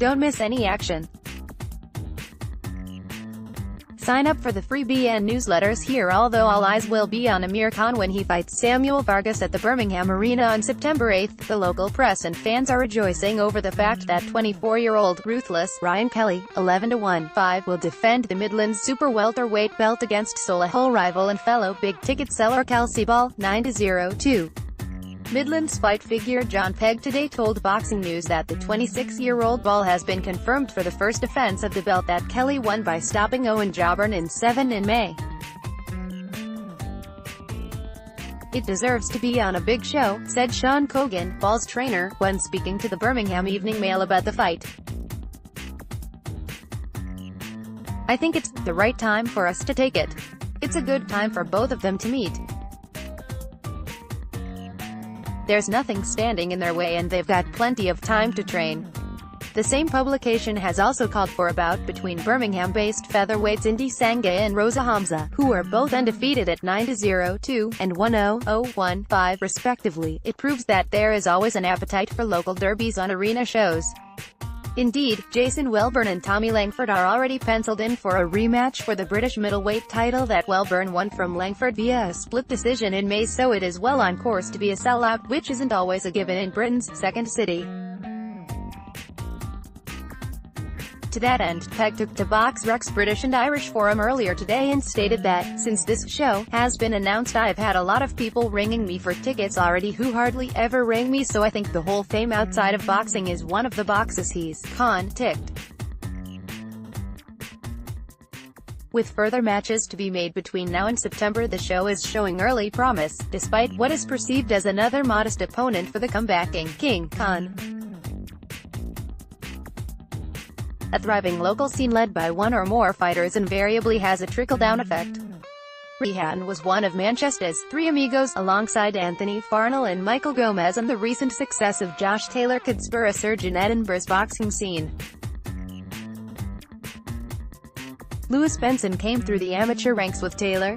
Don't miss any action. Sign up for the free BN newsletters here. Although all eyes will be on Amir Khan when he fights Samuel Vargas at the Birmingham Arena on September 8, the local press and fans are rejoicing over the fact that 24-year-old Ruthless Ryan Kelly, 11-1-5, will defend the Midlands super-welterweight belt against Solihull rival and fellow big-ticket seller Kelcie Ball, 9-0-2. Midlands fight figure Jon Pegg today told Boxing News that the 26-year-old Ball has been confirmed for the first defense of the belt that Kelly won by stopping Owen Jobburn in 7 in May. "It deserves to be on a big show," said Sean Cogan, Ball's trainer, when speaking to the Birmingham Evening Mail about the fight. "I think it's the right time for us to take it. It's a good time for both of them to meet. There's nothing standing in their way and they've got plenty of time to train." The same publication has also called for a bout between Birmingham-based featherweights Indy Sanga and Rosa Hamza, who are both undefeated at 9-0-2 and 1-0-1-5 respectively. It proves that there is always an appetite for local derbies on arena shows. Indeed, Jason Welburn and Tommy Langford are already penciled in for a rematch for the British middleweight title that Welburn won from Langford via a split decision in May, so it is well on course to be a sellout, which isn't always a given in Britain's second city. To that end, Pegg took to BoxRec's British and Irish forum earlier today and stated that, "Since this show has been announced, I've had a lot of people ringing me for tickets already who hardly ever ring me, so I think the whole fame outside of boxing is one of the boxes he's ticked." With further matches to be made between now and September, the show is showing early promise, despite what is perceived as another modest opponent for the comebacking King, Khan. A thriving local scene led by one or more fighters invariably has a trickle-down effect. Rehan was one of Manchester's three amigos, alongside Anthony Farnell and Michael Gomez, and the recent success of Josh Taylor could spur a surge in Edinburgh's boxing scene. Lewis Benson came through the amateur ranks with Taylor.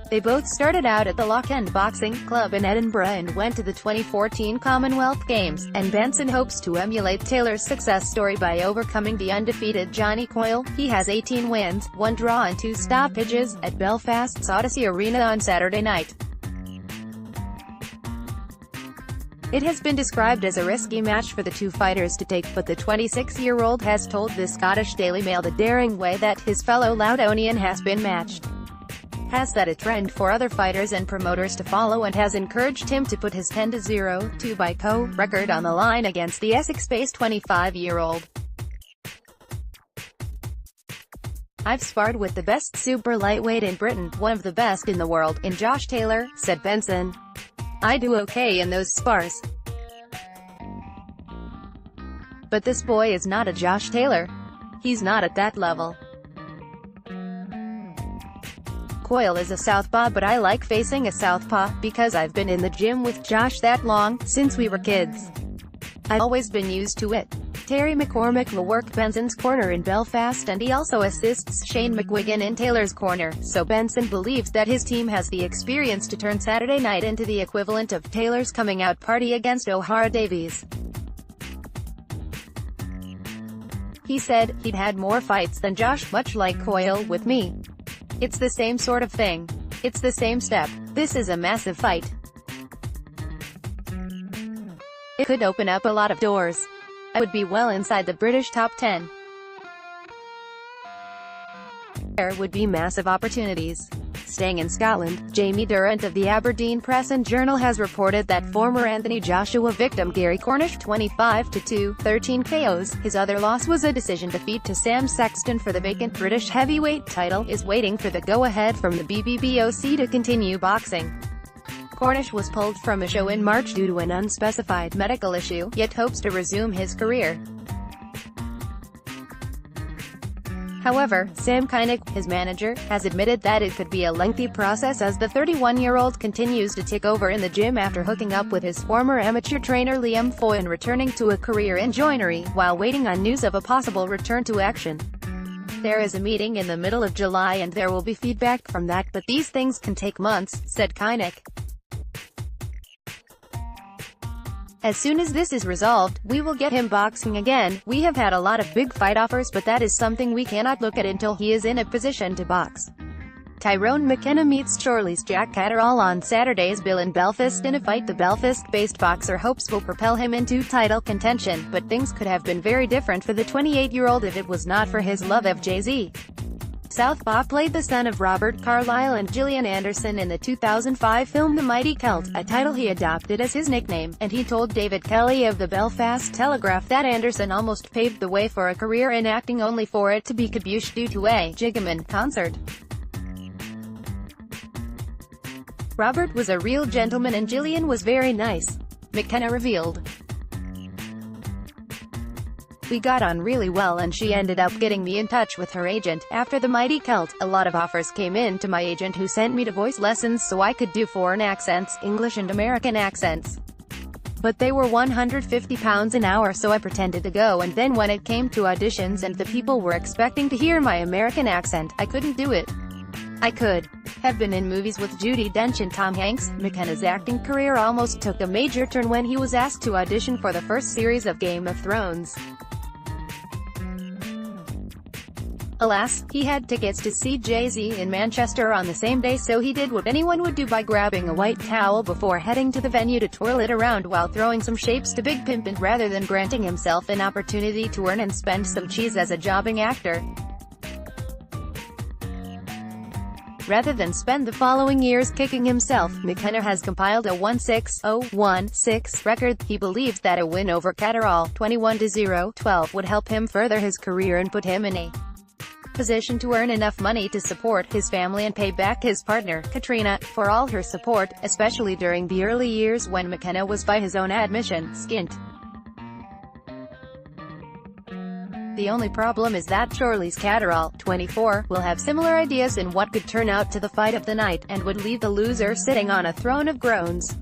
They both started out at the Loch End Boxing Club in Edinburgh and went to the 2014 Commonwealth Games, and Benson hopes to emulate Taylor's success story by overcoming the undefeated Johnny Coyle. He has 18 wins, 1 draw and 2 stoppages, at Belfast's Odyssey Arena on Saturday night. It has been described as a risky match for the two fighters to take, but the 26-year-old has told the Scottish Daily Mail the daring way that his fellow Loudonian has been matched has set a trend for other fighters and promoters to follow, and has encouraged him to put his 10-0-2 by KO record on the line against the Essex-based 25-year-old. "I've sparred with the best super lightweight in Britain, one of the best in the world, in Josh Taylor," said Benson. "I do okay in those spars. But this boy is not a Josh Taylor. He's not at that level. Coyle is a southpaw, but I like facing a southpaw, because I've been in the gym with Josh that long, since we were kids. I've always been used to it." Terry McCormick will work Benson's corner in Belfast, and he also assists Shane McGuigan in Taylor's corner, so Benson believes that his team has the experience to turn Saturday night into the equivalent of Taylor's coming-out party against O'Hara Davies. He said, "He'd had more fights than Josh, much like Coyle with me. It's the same sort of thing. It's the same step. This is a massive fight. It could open up a lot of doors. I would be well inside the British top 10. There would be massive opportunities." Staying in Scotland, Jamie Durrant of the Aberdeen Press and Journal has reported that former Anthony Joshua victim Gary Cornish 25-2, 13 KOs, his other loss was a decision defeat to Sam Sexton for the vacant British heavyweight title, is waiting for the go-ahead from the BBBOC to continue boxing. Cornish was pulled from a show in March due to an unspecified medical issue, yet hopes to resume his career. However, Sam Kynick, his manager, has admitted that it could be a lengthy process as the 31-year-old continues to tick over in the gym after hooking up with his former amateur trainer Liam Foy and returning to a career in joinery, while waiting on news of a possible return to action. "There is a meeting in the middle of July and there will be feedback from that, but these things can take months," said Kynick. As soon as this is resolved, we will get him boxing again. We have had a lot of big fight offers, but that is something we cannot look at until he is in a position to box. Tyrone McKenna meets Chorley's Jack Catterall on Saturday's Bill in Belfast in a fight the Belfast-based boxer hopes will propel him into title contention, but things could have been very different for the 28-year-old if it was not for his love of Jay-Z. Southpaw played the son of Robert Carlyle and Gillian Anderson in the 2005 film The Mighty Celt, a title he adopted as his nickname, and he told David Kelly of the Belfast Telegraph that Anderson almost paved the way for a career in acting only for it to be kaboosh due to a Jiggaman concert. Robert was a real gentleman and Gillian was very nice, McKenna revealed. We got on really well and she ended up getting me in touch with her agent. After The Mighty Celt, a lot of offers came in to my agent who sent me to voice lessons so I could do foreign accents, English and American accents. But they were £150 an hour, so I pretended to go, and then when it came to auditions and the people were expecting to hear my American accent, I couldn't do it. I could have been in movies with Judi Dench and Tom Hanks. McKenna's acting career almost took a major turn when he was asked to audition for the first series of Game of Thrones. Alas, he had tickets to see Jay-Z in Manchester on the same day, so he did what anyone would do by grabbing a white towel before heading to the venue to twirl it around while throwing some shapes to Big Pimpin' rather than granting himself an opportunity to earn and spend some cheese as a jobbing actor. Rather than spend the following years kicking himself, McKenna has compiled a 1-6-0-1-6 record. He believes that a win over Catterall, 21-0-12, would help him further his career and put him in a position to earn enough money to support his family and pay back his partner, Katrina, for all her support, especially during the early years when McKenna was, by his own admission, skint. The only problem is that Chorley's Catterall, 24, will have similar ideas in what could turn out to the fight of the night, and would leave the loser sitting on a throne of groans.